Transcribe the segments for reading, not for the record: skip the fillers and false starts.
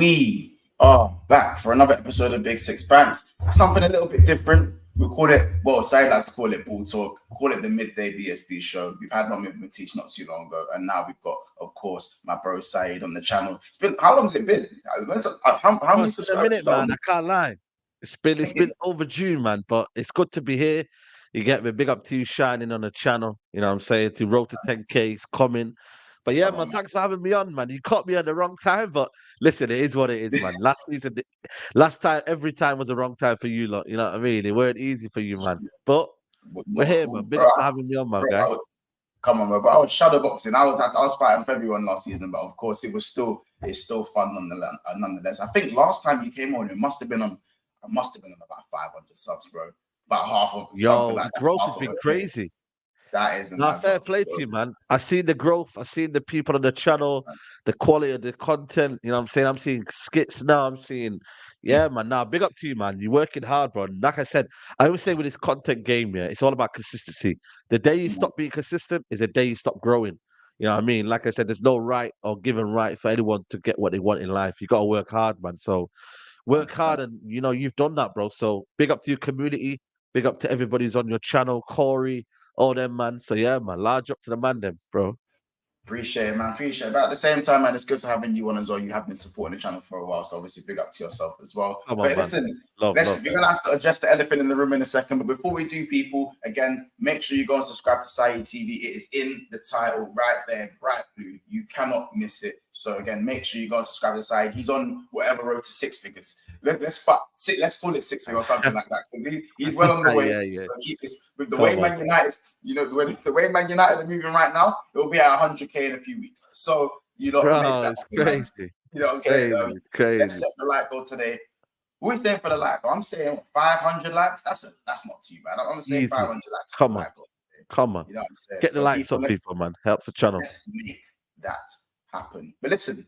We are back for another episode of Big Six Bands. Something a little bit different. We call it, well, Said likes to call it Ball Talk. We call it the Midday BSB Show. We've had one with Matisse not too long ago, and now we've got, of course, my bro Said on the channel. It's been, how long has it been? How many It's been a subscribers? minute, man. I can't lie. It's been overdue, man. But it's good to be here. You get me. Big up to you shining on the channel. You know what I'm saying? To road to 10K is coming. But yeah, Come man, on, man. thanks for having me on, man. You caught me at the wrong time, but listen, it is what it is, man. Last season, last time, every time was the wrong time for you lot. You know what I mean? It weren't easy for you, man. But we're No, here, cool, man. Big bro. up for having me on, my Bro, guy. come on, bro. But I was shadowboxing. I was fighting for everyone last season, but of course it's still fun nonetheless. I think last time you came on, it must have been on about 500 subs, bro. About half of something Yo, like the that. growth Half has of been a K. crazy. That is a Now, mad fair play to so you, man. I seen the growth. I seen the people on the channel, the quality of the content. You know what I'm saying? I'm seeing skits now. I'm seeing, yeah, man. Now, big up to you, man. You're working hard, bro. And like I said, I always say with this content game, yeah, it's all about consistency. The day you stop being consistent is the day you stop growing. You know what I mean? Like I said, there's no right or given right for anyone to get what they want in life. You got to work hard, man. So work hard, 100%. and you've done that, bro. So big up to your community. Big up to everybody who's on your channel, Corey, all them, man. So yeah, man, large up to the man, them, bro. Appreciate it, man. Appreciate it. But at the same time, man, it's good to having you on as well. You have been supporting the channel for a while, so obviously big up to yourself as well. Come on, But man. listen, Love. we're gonna have to address the elephant in the room in a second. But before we do, people, again, make sure you go and subscribe to Saeed TV. It is in the title right there, bright blue. You cannot miss it. So again, make sure you go and subscribe to Saeed. He's on whatever road to six figures. Let's call it 6 figures or something like that, because he's well on the way. Yeah. With the way Come on. Man United, the way Man United are moving right now, it'll be at 100K in a few weeks. So you know, make Bro, that it's happen, man. crazy. You know It's what I'm saying? crazy. It's Let's crazy. set the like goal today. Who is saying for the like goal? I'm saying 500 likes. That's not too bad. I'm gonna say Easy. 500 likes for the Come on. like goal today. Come on. You know what I'm saying? Get the So lights people, up, people, man. Helps the channel. let's make that happen. But listen,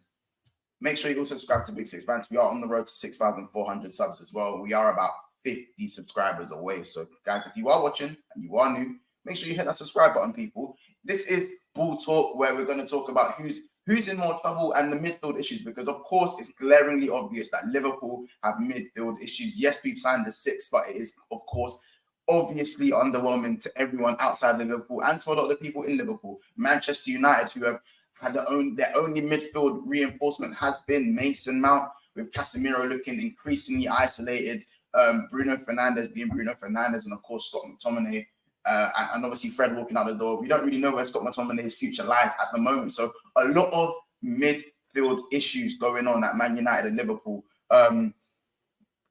make sure you also subscribe to Big Six Bands. We are on the road to 6,400 subs as well. We are about 50 subscribers away. So, guys, if you are watching and you are new, make sure you hit that subscribe button, people. This is Ball Talk, where we're going to talk about who's in more trouble and the midfield issues, because, of course, it's glaringly obvious that Liverpool have midfield issues. Yes, we've signed the six, but it is, of course, obviously underwhelming to everyone outside of Liverpool and to a lot of the people in Liverpool. Manchester United, who have had their only midfield reinforcement has been Mason Mount, with Casemiro looking increasingly isolated, Bruno Fernandes being Bruno Fernandes, and of course Scott McTominay, and obviously Fred walking out the door. We don't really know where Scott McTominay's future lies at the moment. So a lot of midfield issues going on at Man United and Liverpool.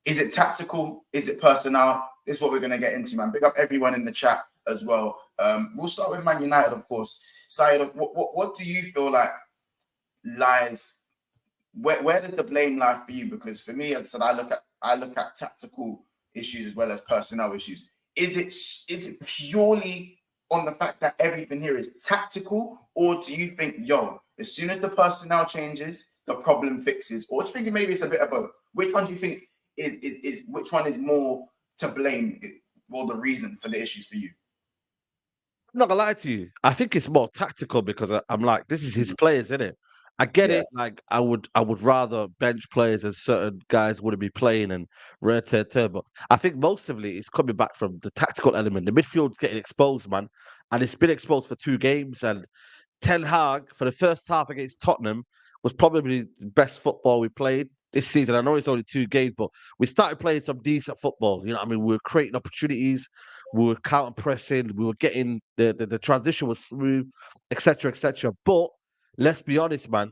Is it tactical? Is it personnel? This is what we're going to get into, man. Big up everyone in the chat as well. We'll start with Man United, of course. Saeed, what do you feel like lies? Where did the blame lie for you? Because for me, as I said, I look at tactical issues as well as personnel issues. Is it purely on the fact that everything here is tactical, or do you think, as soon as the personnel changes, the problem fixes? Or do you think maybe it's a bit of both? Which one do you think is which one is more to blame, or the reason for the issues for you? I'm not gonna lie to you. I think it's more tactical because I'm like, this is his players, isn't it? I get Yeah. it. Like, I would rather bench players and certain guys wouldn't be playing and rare tear. But I think most of it is coming back from the tactical element. The midfield's getting exposed, man, and it's been exposed for 2 games. And Ten Hag for the first half against Tottenham was probably the best football we played this season. I know it's only 2 games, but we started playing some decent football. You know what I mean? We were creating opportunities, we were counter pressing, we were getting the transition was smooth, etc. etc. But let's be honest, man.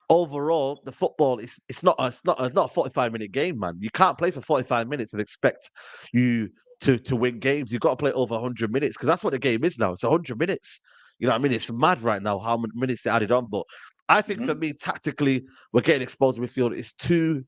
Overall, the football is it's not a 45-minute game, man. You can't play for 45 minutes and expect you to win games. You've got to play over 100 minutes because that's what the game is now. It's 100 minutes. You know what I mean? It's mad right now how many minutes they added on. But I think for me, tactically, we're getting exposed in midfield. It's too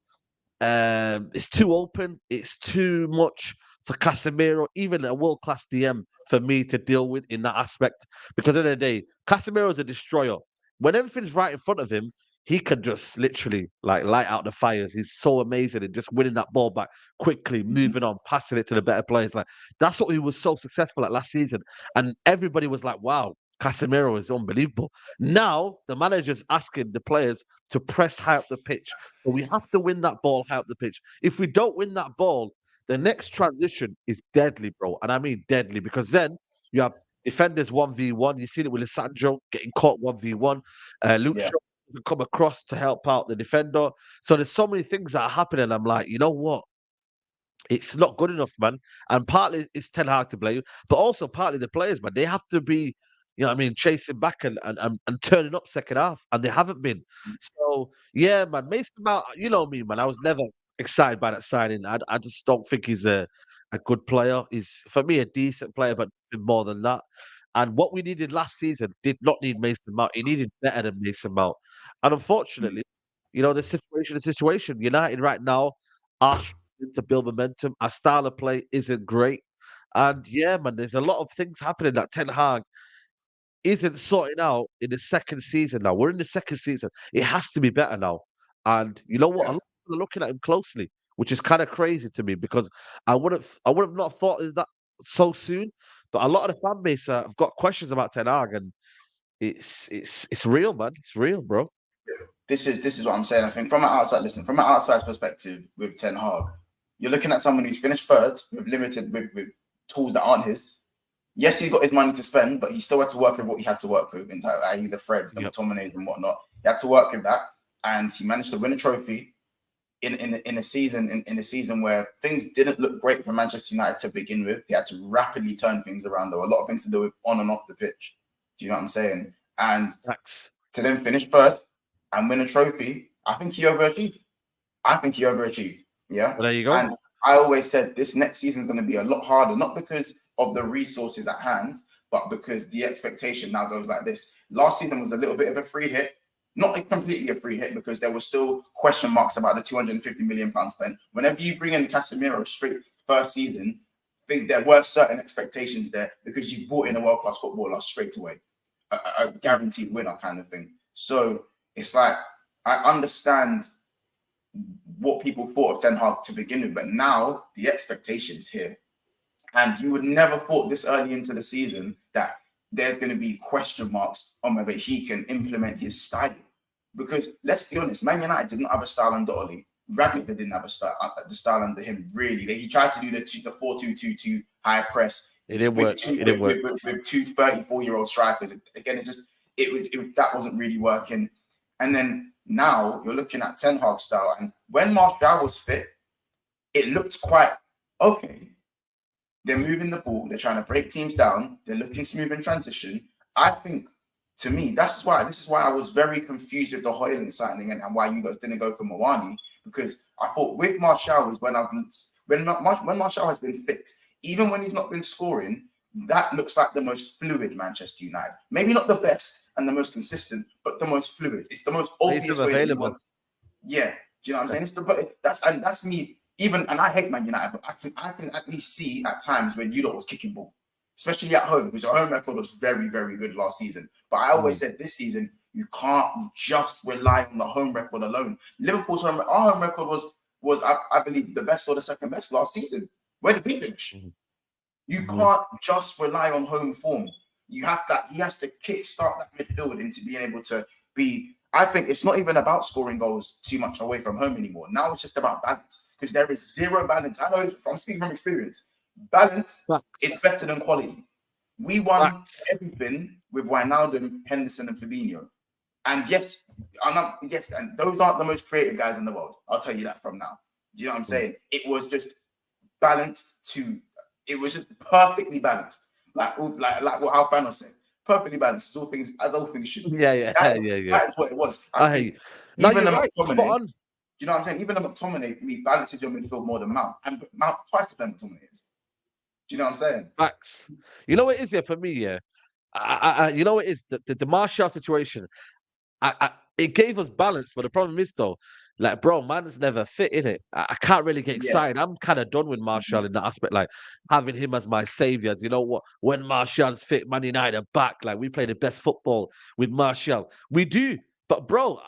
open. It's too much for Casemiro, even a world-class DM, for me to deal with in that aspect. Because at the end of the day, Casemiro is a destroyer. When everything's right in front of him, he can just literally like light out the fires. He's so amazing at just winning that ball back quickly, moving on, passing it to the better players. Like that's what he was so successful at last season. And everybody was like, wow, Casemiro is unbelievable. Now the manager's asking the players to press high up the pitch. So we have to win that ball high up the pitch. If we don't win that ball, the next transition is deadly, bro. And I mean deadly, because then you have defenders 1v1. You see it with Lissandro getting caught 1v1. Luke Yeah. Shaw can come across to help out the defender. So there's so many things that are happening. I'm like, you know what? It's not good enough, man. And partly it's Ten Hag to blame, but also partly the players, man. They have to be, you know what I mean, chasing back and turning up second half, and they haven't been. So, yeah, man, Mason Mount, you know me, man. I was never excited by that signing. I just don't think he's a good player. He's, for me, a decent player, but more than that. And what we needed last season did not need Mason Mount. He needed better than Mason Mount. And unfortunately, you know, the situation. United right now are to build momentum. Our style of play isn't great. And yeah, man, there's a lot of things happening that Ten Hag isn't sorting out in the second season now. We're in the second season. It has to be better now. And you know what? A Yeah. lot of people are looking at him closely, which is kind of crazy to me because I would have not thought of that so soon. But a lot of the fan base have got questions about Ten Hag, and it's real, man. It's real, bro. This is what I'm saying. I think from an outside, listen, from an outside perspective with Ten Hag, you're looking at someone who's finished third with limited with tools that aren't his. Yes, he's got his money to spend, but he still had to work with what he had to work with, i.e. the Freds, the Yep. McTominays and whatnot. He had to work with that, and he managed to win a trophy in a season where things didn't look great for Manchester United to begin with. He had to rapidly turn things around. There were a lot of things to do with on and off the pitch. Do you know what I'm saying? And Facts. to then finish third and win a trophy, I think he overachieved. Yeah. Well, there you go. And I always said this next season is going to be a lot harder, not because of the resources at hand, but because the expectation now goes like this. Last season was a little bit of a free hit, not completely a free hit, because there were still question marks about the £250 million spent. Whenever you bring in Casemiro straight first season, I think there were certain expectations there because you brought in a world-class footballer straight away, a guaranteed winner kind of thing. So it's like, I understand what people thought of Ten Hag to begin with, but now the expectation is here. And you would never thought this early into the season that there's going to be question marks on whether he can implement his style. Because let's be honest, Man United didn't have a style under Oli. Ragnick didn't have a style, the style under him, really. He tried to do the 4-2-2-2 high press. It didn't work. With two 34-year-old strikers. Again, that wasn't really working. And then now you're looking at Ten Hag style. And when Martial was fit, it looked quite okay. They're moving the ball. They're trying to break teams down. They're looking smooth in transition. I think, to me, this is why I was very confused with the Højlund signing and why you guys didn't go for Mawani, because I thought with Martial was when Martial has been fit, even when he's not been scoring, that looks like the most fluid Manchester United. Maybe not the best and the most consistent, but the most fluid. It's the most obvious way that you want. Yeah, do you know what I'm saying? That's me. Even, and I hate Man United, but I can at least see at times when you lot was kicking ball, especially at home, because our home record was very, very good last season. But I always said this season, you can't just rely on the home record alone. Liverpool's our home record was I believe the best or the second best last season. Where did we finish? You can't just rely on home form. He has to kickstart that midfield into being able to be. I think it's not even about scoring goals too much away from home anymore. Now it's just about balance, because there is zero balance. I know, I'm speaking from experience. Balance is better than quality. We won everything with Wijnaldum, Henderson, and Fabinho. And and those aren't the most creative guys in the world. I'll tell you that from now. Do you know what I'm saying? It was just balanced it was just perfectly balanced. Like what Alfano said. Perfectly balanced, as all things should be. Yeah. That's what it was. I hate you. Even the right. McTominay, do you know what I'm saying? Even the McTominay, for me, balances your midfield more than Mount. And Mount twice the McTominay is. Do you know what I'm saying? Facts. You know what it is, yeah, for me, yeah. You know what it is? The Martial situation, it gave us balance, but the problem is, though, like, bro, man's never fit in it. I can't really get excited. I'm kind of done with Martial in that aspect, like having him as my saviors. You know what? When Martial's fit, Man United are back. Like, we play the best football with Martial. We do, but bro,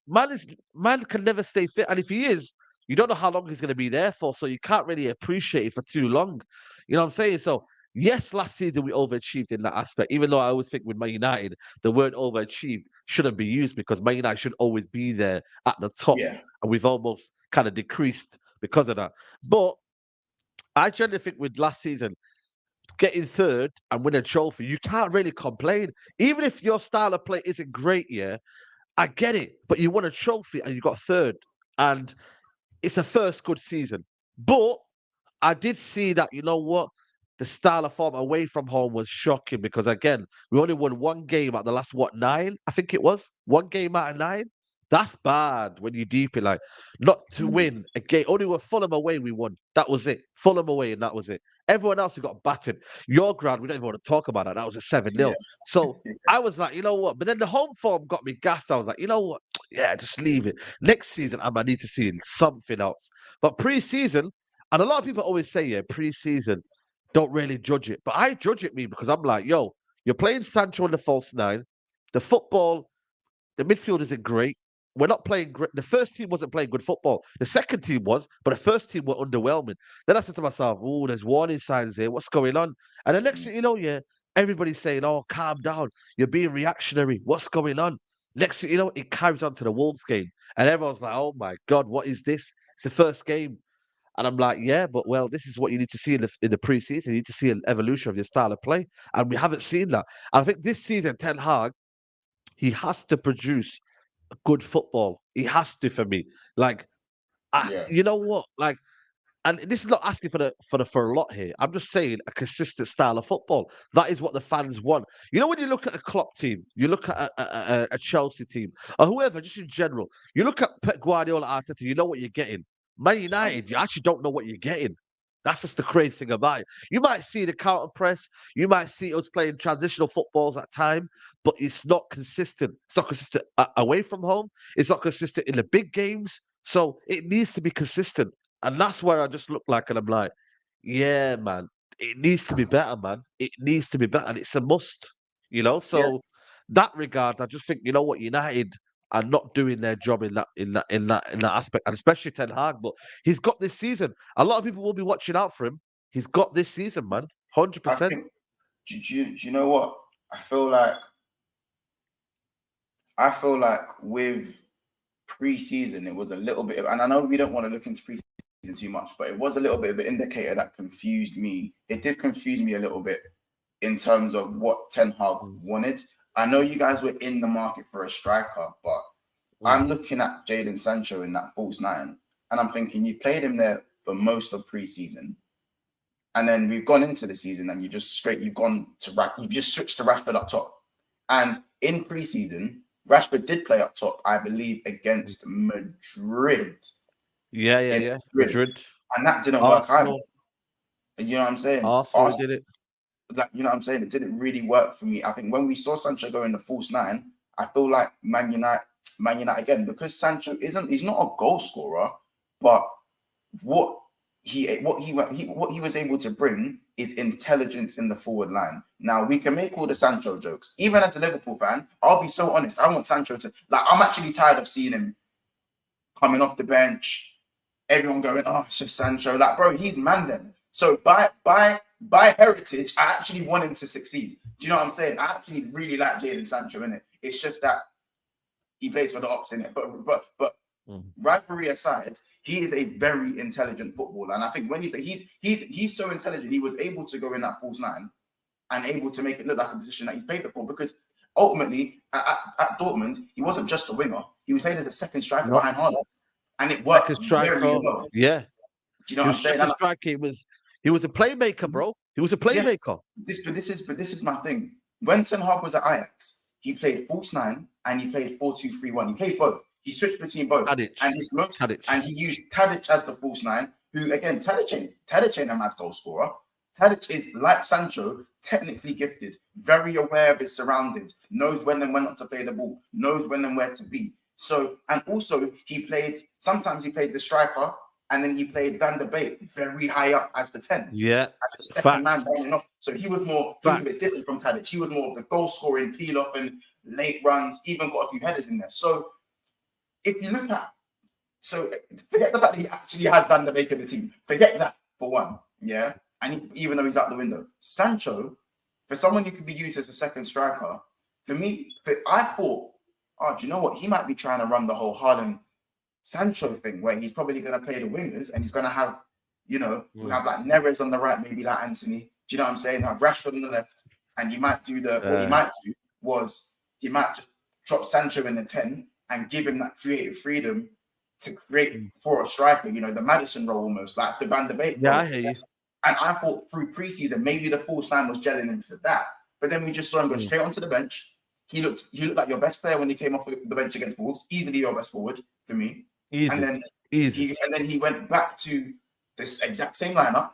man can never stay fit, and if he is, you don't know how long he's going to be there for, so you can't really appreciate it for too long. You know what I'm saying? So Yes, last season we overachieved in that aspect, even though I always think with Man United, the word overachieved shouldn't be used because Man United should always be there at the top. Yeah, And we've almost kind of decreased because of that. But I generally think with last season, getting third and win a trophy, you can't really complain. Even if your style of play isn't great, yeah, I get it. But you won a trophy and you got third. And it's a first good season. But I did see that, you know what? The style of form away from home was shocking because, again, we only won one game out the last, what, 9? I think it was. One game out of 9. That's bad when you deep it. Like, not to mm, win a game. Only with Fulham away, we won. That was it. Fulham away, and that was it. Everyone else who got battered. Your ground, we don't even want to talk about that. That was a 7-0. yeah, So I was like, you know what? But then the home form got me gassed. I was like, you know what? Yeah, just leave it. Next season, I might need to see something else. But pre-season, and a lot of people always say, yeah, pre-season, don't really judge it. But I judge it, me, because I'm like, yo, you're playing Sancho in the false nine. The football, the midfield isn't great. We're not playing great. The first team wasn't playing good football. The second team was, but the first team were underwhelming. Then I said to myself, oh, there's warning signs here. What's going on? And the next mm, thing you know, yeah, everybody's saying, oh, calm down. You're being reactionary. What's going on? Next thing you know, it carries on to the Wolves game. And everyone's like, oh my God, what is this? It's the first game. And I'm like, yeah, but well, this is what you need to see in the preseason. You need to see an evolution of your style of play. And we haven't seen that. And I think this season, Ten Hag, he has to produce good football. He has to for me. Like, yeah, you know what? Like, and this is not asking for a lot here. I'm just saying a consistent style of football. That is what the fans want. You know, when you look at a Klopp team, you look at a Chelsea team, or whoever, just in general. You look at Pep Guardiola, Arteta. You know what you're getting. Man United, you 100%. actually don't know what you're getting. That's just the crazy thing about it. You might see the counter press. You might see us playing transitional footballs at time, but it's not consistent. It's not consistent away from home. It's not consistent in the big games. So it needs to be consistent. And that's where I just look like, and I'm like, yeah, man, it needs to be better, man. It needs to be better, and it's a must, you know. Yeah, So that regard, I just think, you know what, United are not doing their job in that aspect, and especially Ten Hag. But he's got this season. A lot of people will be watching out for him. He's got this season, man, hundred I percent. think. Do you know what? I feel like with pre-season, it was a little bit of, and I know we don't want to look into pre-season too much, but it was a little bit of an indicator that confused me. It did confuse me a little bit in terms of what Ten Hag wanted. I know you guys were in the market for a striker, but I'm looking at Jadon Sancho in that false nine, and I'm thinking you played him there for most of pre-season, and then we've gone into the season and you've just switched to Rashford up top. And in pre-season, Rashford did play up top, I believe, against Madrid. Yeah, yeah, In yeah. Madrid. Madrid, And that didn't work either. Arsenal, You know what I'm saying? Arsenal did it. Like, you know what I'm saying? It didn't really work for me. I think when we saw Sancho go in the false nine, I feel like Man United again, because Sancho he's not a goal scorer, but what he was able to bring is intelligence in the forward line. Now we can make all the Sancho jokes. Even as a Liverpool fan, I'll be so honest. I want Sancho to, like, I'm actually tired of seeing him coming off the bench, everyone going, oh, it's just Sancho. Like, bro, he's man then. So by heritage, I actually want him to succeed. Do you know what I'm saying? I actually really like Jadon Sancho in it. It's just that he plays for the Ops in it. But rivalry aside, he is a very intelligent footballer, and I think when he's so intelligent, he was able to go in that false nine and able to make it look like a position that he's played before. Because ultimately, at Dortmund, he wasn't just a winger; he was played as a second striker No, behind Haaland, and it second worked very striker. well. Yeah, Do you know he what was I'm saying? second striker. He was a playmaker, bro. He was a Yeah, playmaker. this is my thing. When Ten Hag was at Ajax, he played false nine and he played 4-2-3-1. He played both. He switched between both, Tadic, and he used Tadic as the false nine. Who again? Tadic ain't a mad goal scorer. Tadic is like Sancho, technically gifted, very aware of his surroundings, knows when and when not to play the ball, knows when and where to be. So, and also sometimes he played the striker, and then he played Van der Beek very high up as the 10, Yeah, as the second man facts, running off. So he was a bit facts. different from Tadic. He was more of the goal scoring, peel off and late runs, even got a few headers in there. So if you look at, so forget the fact that he actually has Van der Beek in the team. Forget that for one, yeah. and even though he's out the window, Sancho, for someone who could be used as a second striker, for me, I thought, oh, do you know what? He might be trying to run the whole Haaland Sancho thing where he's probably going to play the wingers and he's going to have, we have like Neres on the right, maybe like Anthony. Do you know what I'm saying? Have Rashford on the left, and you might do what he might do was he might just drop Sancho in the 10 and give him that creative freedom to create for a striker, the Maddison role almost, like the Van der Beek. Yeah, I hear you. And I thought through preseason, maybe the false line was gelling him for that. But then we just saw him go straight onto the bench. He looked like your best player when he came off the bench against Wolves. Easily your best forward for me. Easy. And then he went back to this exact same lineup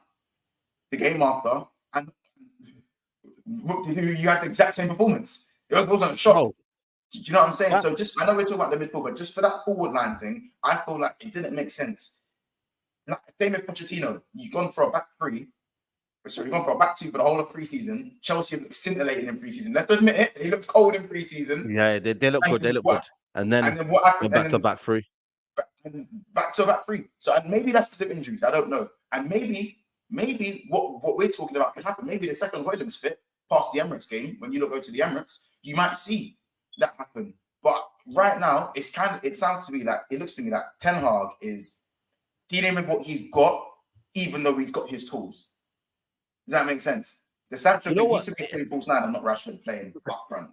the game after, and you had the exact same performance. It wasn't a shock. Oh. Do you know what I'm saying? So I know we're talking about the midfield, but just for that forward line thing, I feel like it didn't make sense. Like, same with Pochettino, you've gone for a back three. So you've gone for a back two for the whole of preseason. Chelsea looked scintillating in preseason. Let's admit it, they looked cold in preseason. Yeah, they look good. They look good. And then what happened? Back to back three. Back to a back three. So and maybe that's because of injuries. I don't know. And maybe what we're talking about could happen. Maybe the second Højlund's fit past the Emirates game, when you look over to the Emirates, you might see that happen. But right now, it sounds to me that it looks to me that Ten Hag is dealing with what he's got, even though he's got his tools. Does that make sense? The Sancho thing, he should be playing false nine and not Rashford playing up front.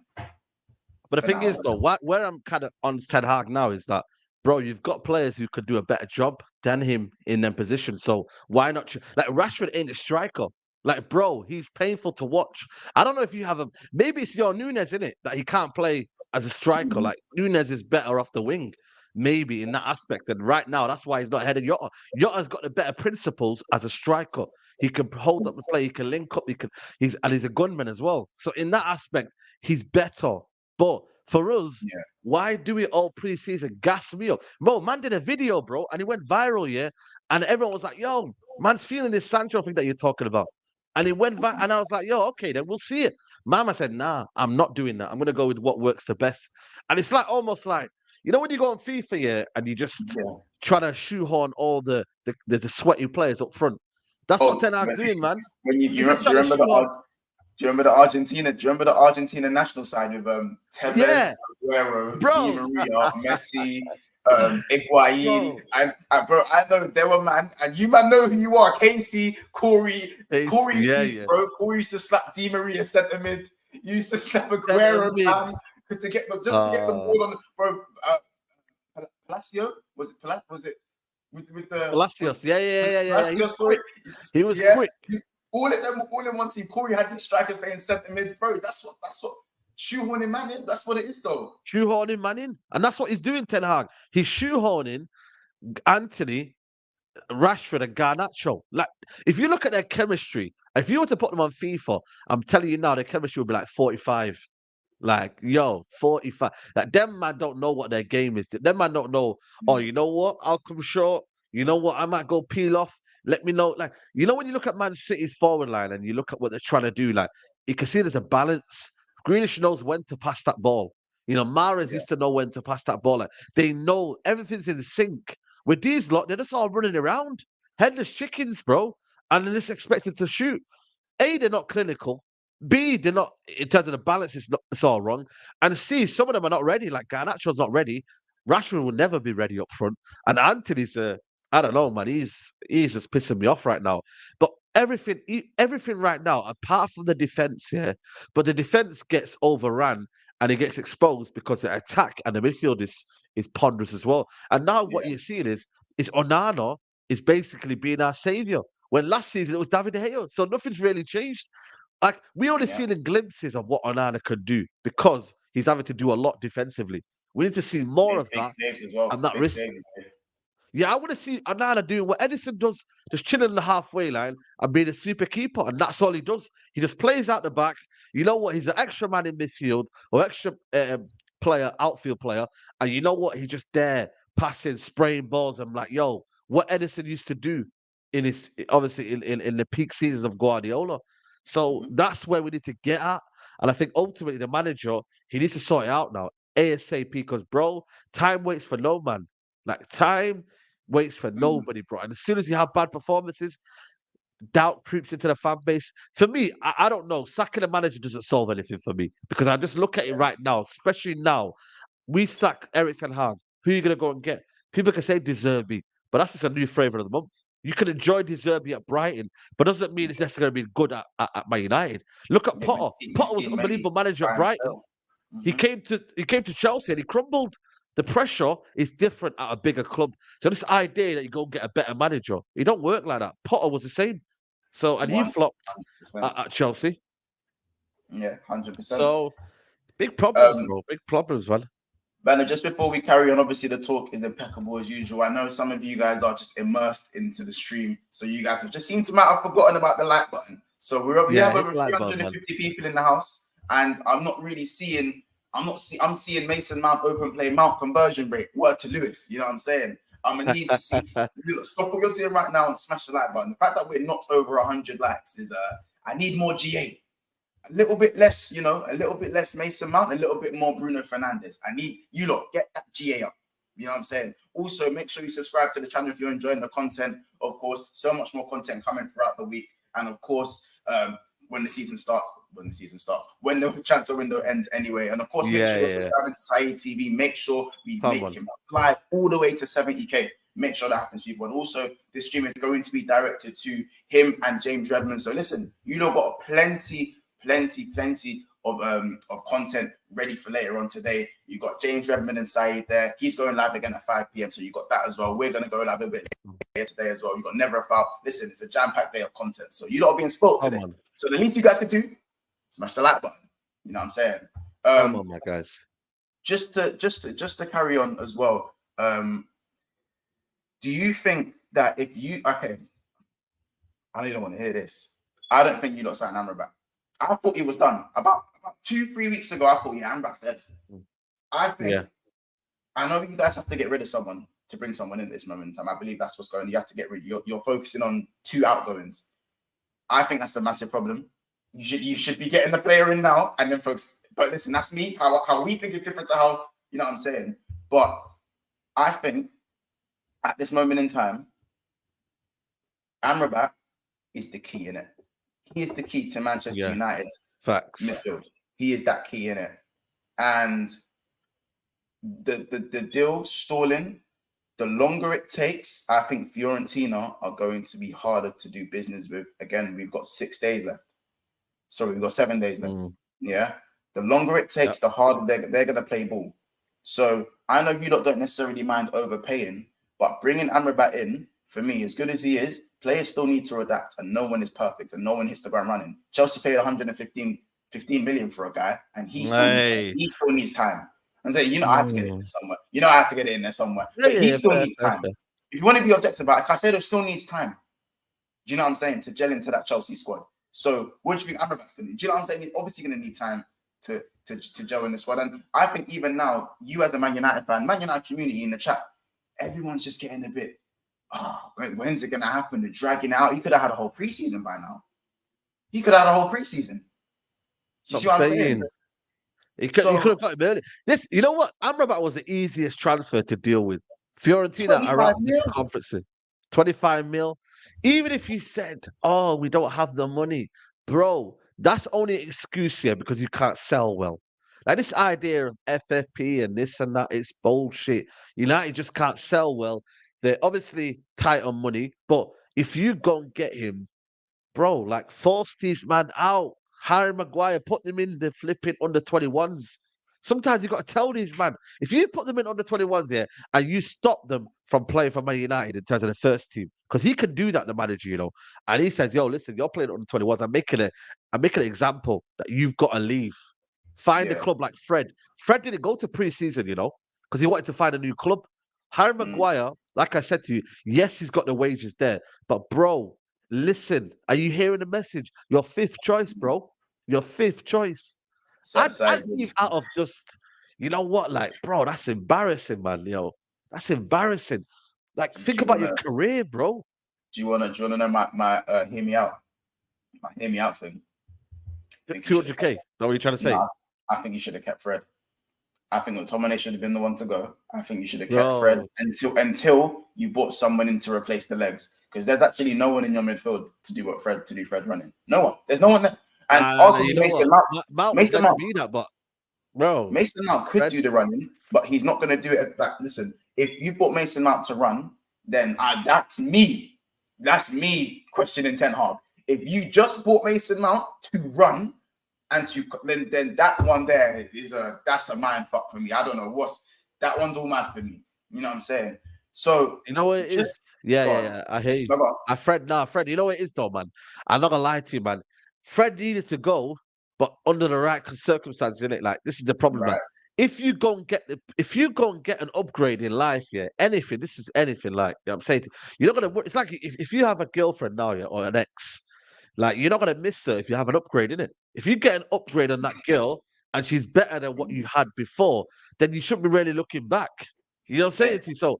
But the thing is, though, where I'm kind of on Ten Hag now is that, bro, you've got players who could do a better job than him in them positions. So why not? Like, Rashford ain't a striker. Like, bro, he's painful to watch. I don't know if you have maybe it's your Nunes, in it, that he can't play as a striker. Like, Nunes is better off the wing, maybe in that aspect. And right now, that's why he's not ahead of Jota. Jota's got the better principles as a striker. He can hold up the play. He can link up. He's a gunman as well. So in that aspect, he's better. But for us, why do we all preseason gas me up? Bro, man did a video, bro, and it went viral, yeah. And everyone was like, yo, man's feeling this Sancho thing that you're talking about. And it went back, and I was like, yo, okay, then we'll see it. Mama said, nah, I'm not doing that. I'm going to go with what works the best. And it's like almost like, when you go on FIFA, yeah, and you just try to shoehorn all the sweaty players up front. That's what Ten Hag's doing, man. When you remember do you remember the Argentina? Do you remember the Argentina national side with Tevez, Aguero, Di Maria, Messi, Higuain, and bro, I know they were man, and you man know who you are, Casey, Corey, bro. Corey used to slap Di Maria centre mid. You used to slap Aguero man, to get the ball on, bro. Palacio was it? With the Palacios, yeah. Palacios, he was quick. All of them, all in one team. Corey had this striker playing centre mid, bro. That's what shoehorning man in. That's what it is, though. Shoehorning man in, and that's what he's doing. Ten Hag. He's shoehorning Anthony, Rashford, and Garnacho. Like, if you look at their chemistry, if you were to put them on FIFA, I'm telling you now, their chemistry would be like 45. Like, 45. Like, them man don't know what their game is. Them man don't know, oh, you know what? I'll come short. You know what? I might go peel off. Let me know. Like, when you look at Man City's forward line and you look at what they're trying to do, like, you can see there's a balance. Grealish knows when to pass that ball. Mahrez used to know when to pass that ball. Like, they know everything's in sync. With these lot, they're just all running around. Headless chickens, bro. And they're just expected to shoot. A, they're not clinical. B, they're not, in terms of the balance, it's all wrong. And C, some of them are not ready. Like, Garnacho's not ready. Rashford will never be ready up front. And Anthony's I don't know, man. He's just pissing me off right now. But everything right now, apart from the defense, but the defense gets overrun and it gets exposed because the attack and the midfield is ponderous as well. And now what you're seeing is Onana is basically being our savior. When last season it was David De Gea, so nothing's really changed. Like, we only seen in glimpses of what Onana could do because he's having to do a lot defensively. We need to see more of that. Saves as well. And that risk. Yeah, I want to see Onana doing what Edison does, just chilling in the halfway line and being a sweeper keeper, and that's all he does. He just plays out the back. You know what? He's an extra man in midfield or extra player, outfield player, and you know what? He's just there passing, spraying balls. I'm like, yo, what Edison used to do in his obviously in the peak seasons of Guardiola. So that's where we need to get at, and I think ultimately the manager, he needs to sort it out now ASAP, because bro, time waits for no man. Like, time waits for nobody, bro. And as soon as you have bad performances, doubt creeps into the fan base. For me, I don't know. Sacking a manager doesn't solve anything for me because I just look at it right now, especially now. We sack Eric Ten Hag. Who are you going to go and get? People can say De Zerbi, but that's just a new flavour of the month. You can enjoy De Zerbi at Brighton, but doesn't mean it's necessarily going to be good at Man United. Look at Yeah, Potter. we've Potter was an seen unbelievable many manager at try and Brighton. fail. He Mhm. came to Chelsea and he crumbled. The pressure is different at a bigger club. So this idea that you go and get a better manager, it don't work like that. Potter was the same. So and he flopped 100%. at Chelsea. Yeah, 100%. So big problems, Um, bro. Big problems, man. Banner, just before we carry on, obviously the talk is impeccable as usual. I know some of you guys are just immersed into the stream, so you guys have just seemed to might have forgotten about the like button. So we Yeah, have hit over the like button, man. 350 people in the house, and I'm not really seeing. I'm seeing Mason Mount open play Mount conversion rate. Word to Lewis, you know what I'm saying? I'm gonna need to see. Stop what you're doing right now and smash the like button. The fact that we're not over 100 likes is I need more GA. A little bit less, a little bit less Mason Mount, a little bit more Bruno Fernandes. I need you lot, get that GA up. You know what I'm saying? Also, make sure you subscribe to the channel if you're enjoying the content. Of course, so much more content coming throughout the week. And of course, when the transfer window ends anyway. And of course, make sure you're Yeah. subscribing to Saeed TV. Make sure we Come make on. him fly all the way to 70K. Make sure that happens, people. And also, this stream is going to be directed to him and James Redmond. So listen, you know, got plenty of content ready for later on today. You got James Redmond and Saeed there. He's going live again at 5 p.m. So you got that as well. We're going to go live a bit later today as well. You got Never a Foul. Listen, it's a jam-packed day of content. So you lot are being spoiled today. So the least you guys can do, smash the like button. You know what I'm saying? Come on, my guys. Just to carry on as well. Do you think that if you I know you don't want to hear this. I don't think you lot signed Amrabat. I thought it was done about 2-3 weeks ago. I thought, Amrabat's dead. I think I know you guys have to get rid of someone to bring someone in at this moment in time. I believe that's what's going on. You have to get rid. You're focusing on 2 outgoings. I think that's a massive problem. You should be getting the player in now and then folks. But listen, that's me. How we think is different to how, you know what I'm saying. But I think at this moment in time, Amrabat is the key in it. He is the key to Manchester United midfield. He is that key in it. And the deal stalling, the longer it takes, I think Fiorentina are going to be harder to do business with. Again, we've got 6 days left. Sorry, we've got 7 days left. Yeah. The longer it takes, the harder they're going to play ball. So I know you lot don't necessarily mind overpaying, but bringing Amrabat in, for me, as good as he is, players still need to adapt, and no one is perfect, and no one hits the ground running. Chelsea paid 15 million for a guy, and he still needs time. And say, I had to get it in there somewhere. I had to get it in there somewhere. But he still needs time. If you want to be objective about it, Caicedo still needs time. Do you know what I'm saying? To gel into that Chelsea squad. So what do you think Amrabat's going to do? Do you know what I'm saying? He's obviously going to need time to gel in the squad. And I think even now, you as a Man United fan, Man United community in the chat, everyone's just getting a bit, when's it going to happen? They're dragging it out. You could have had a whole preseason by now. You could have had a whole preseason. You see what I'm saying? You could have got him early. You know what? Amrabat was the easiest transfer to deal with. Fiorentina are out this conferencing. 25 mil. Even if you said, we don't have the money, bro, that's only an excuse here because you can't sell well. Like this idea of FFP and this and that, it's bullshit. United just can't sell well. They're obviously tight on money, but if you go and get him, bro, like force these man out. Harry Maguire, put them in the flipping under 21s. Sometimes you got to tell these man, if you put them in under 21s here and you stop them from playing for Man United in terms of the first team, because he can do that, the manager, and he says, yo, listen, you're playing under 21s. I'm making an example that you've got to leave. Find a club like Fred. Fred didn't go to pre-season, because he wanted to find a new club. Harry Maguire, like I said to you, yes, he's got the wages there, but bro, listen, are you hearing the message? Your 5th choice, bro. Your 5th choice. I'd leave out of just, you know what, like, bro, that's embarrassing, man. That's embarrassing. Like, think about your career, bro. Do you wanna know my hear me out? My hear me out thing. 200K. Is that what you're trying to say? I think you should have kept Fred. I think McTominay should have been the one to go. I think you should have kept Fred until you brought someone in to replace the legs. because there's actually no one in your midfield to do Fred running. No one. There's no one there. And You arguably know Mason what? Mount, Mount was Mason meant to Mount, be that, but bro, Mason Mount could Fred, do the running, but he's not going to do it. Like, listen, if you brought Mason Mount to run, then that's me. That's me questioning Ten Hag. If you just bought Mason Mount to run and to then that one there that's a mind fuck for me. I don't know that one's all mad for me. You know what I'm saying? So you know what it is? Yeah. I hear you. Go on. Fred, you know what it is though, man. I'm not gonna lie to you, man. Fred needed to go, but under the right circumstances, innit? Like this is the problem, man. Right. If you go and get an upgrade in life, yeah, anything, this is anything, like you know what I'm saying, you're not gonna. It's like if you have a girlfriend now, yeah, or an ex, like you're not gonna miss her if you have an upgrade in it. If you get an upgrade on that girl and she's better than what you had before, then you shouldn't be really looking back. You know what I'm saying to you? So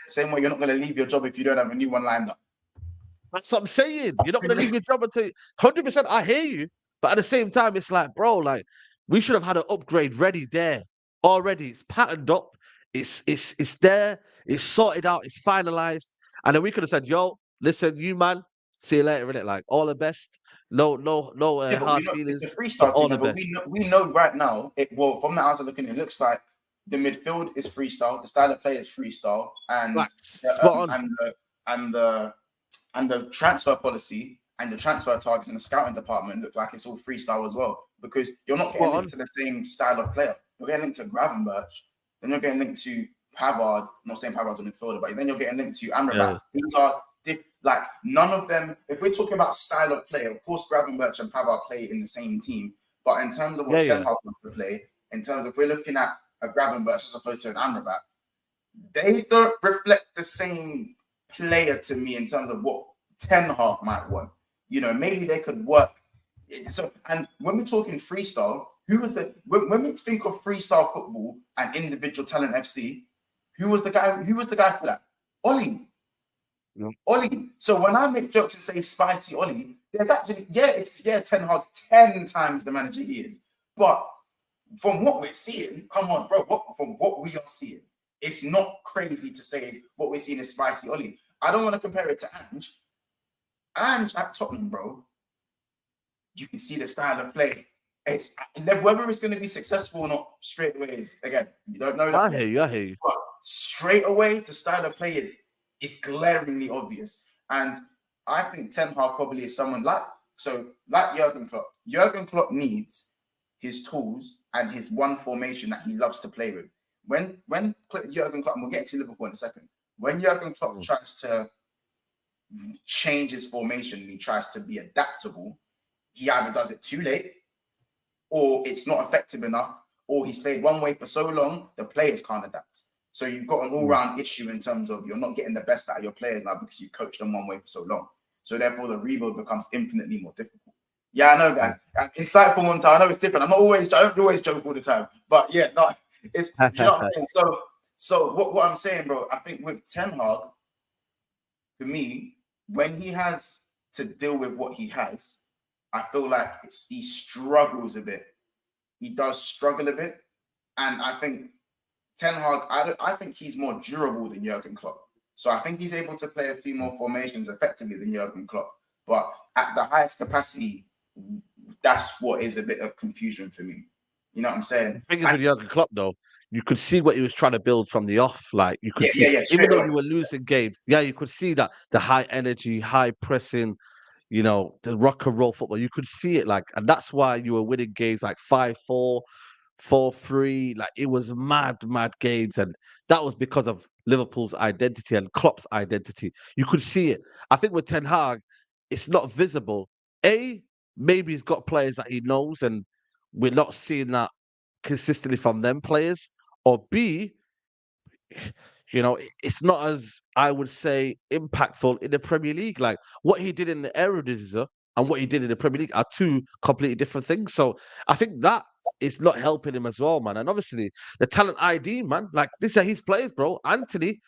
Same way you're not going to leave your job if you don't have a new one lined up. that's what I'm saying. You're not going to leave your job until 100%. I hear you, but at the same time, it's like, bro, like we should have had an upgrade ready there already. It's patterned up. It's there. It's sorted out. It's finalized. And then we could have said, "Yo, listen, you man, see you later." In it, like all the best. No, Yeah, but we hard know feelings. it's a But freestyle all team. the But best. we know right now. From the outside looking, it looks like the midfield is freestyle. The style of play is freestyle, and Spot on. the transfer policy and the transfer targets and the scouting department look like it's all freestyle as well, because you're not getting linked to the same style of player. You're getting linked to Gravenberch, then you're getting linked to Pavard. Not saying Pavard's on the midfielder, but then you're getting linked to Amrabat. Yeah. These are like none of them. If we're talking about style of play, of course Gravenberch and Pavard play in the same team, but in terms of what Ten Hag wants to play, in terms of if we're looking at a Gravenberch as opposed to an Amrabat, they don't reflect the same player to me in terms of what Ten Hag might want. You know, maybe they could work. So, and when we're talking freestyle, when we think of freestyle football and individual talent FC, who was the guy for that? Oli. Yeah. Oli. So when I make jokes and say spicy Oli, there's actually Ten Hag's 10 times the manager he is. But from what we're seeing, come on, bro, from what we are seeing, it's not crazy to say what we're seeing is spicy Oli. I don't want to compare it to Ange. Ange at Tottenham, bro, you can see the style of play. It's whether it's going to be successful or not straight away is, again, you don't know that. I hear you. But straight away, the style of play is glaringly obvious. And I think Ten Hag probably is someone like Jurgen Klopp. Jurgen Klopp needs his tools and his one formation that he loves to play with. When Jurgen Klopp, and we'll get to Liverpool in a second, when Jurgen Klopp tries to change his formation and he tries to be adaptable, he either does it too late, or it's not effective enough, or he's played one way for so long, the players can't adapt. So you've got an all-round issue in terms of you're not getting the best out of your players now because you coached them one way for so long. So therefore, the rebuild becomes infinitely more difficult. Yeah, I know, guys. Insightful one time. I know it's different. I don't always joke all the time. But yeah, no, it's you know what I'm saying. So what I'm saying, bro, I think with Ten Hag, for me, when he has to deal with what he has, I feel like he struggles a bit. He does struggle a bit, and I think Ten Hag, I think he's more durable than Jurgen Klopp. So I think he's able to play a few more formations effectively than Jurgen Klopp. But at the highest capacity, that's what is a bit of confusion for me. You know what I'm saying? The thing is with Jurgen Klopp, though, you could see what he was trying to build from the off. Like you could see, even though you were losing games, you could see that the high energy, high pressing, you know, the rock and roll football. You could see it, like, and that's why you were winning games like 5-4, 4-3. Like it was mad games, and that was because of Liverpool's identity and Klopp's identity. You could see it. I think with Ten Hag, it's not visible. Maybe he's got players that he knows, and we're not seeing that consistently from them players. Or B, you know, it's not as, I would say, impactful in the Premier League. Like what he did in the Eredivisie and what he did in the Premier League are two completely different things. So I think that is not helping him as well, man. And obviously the talent ID, man, like these are his players, bro. Anthony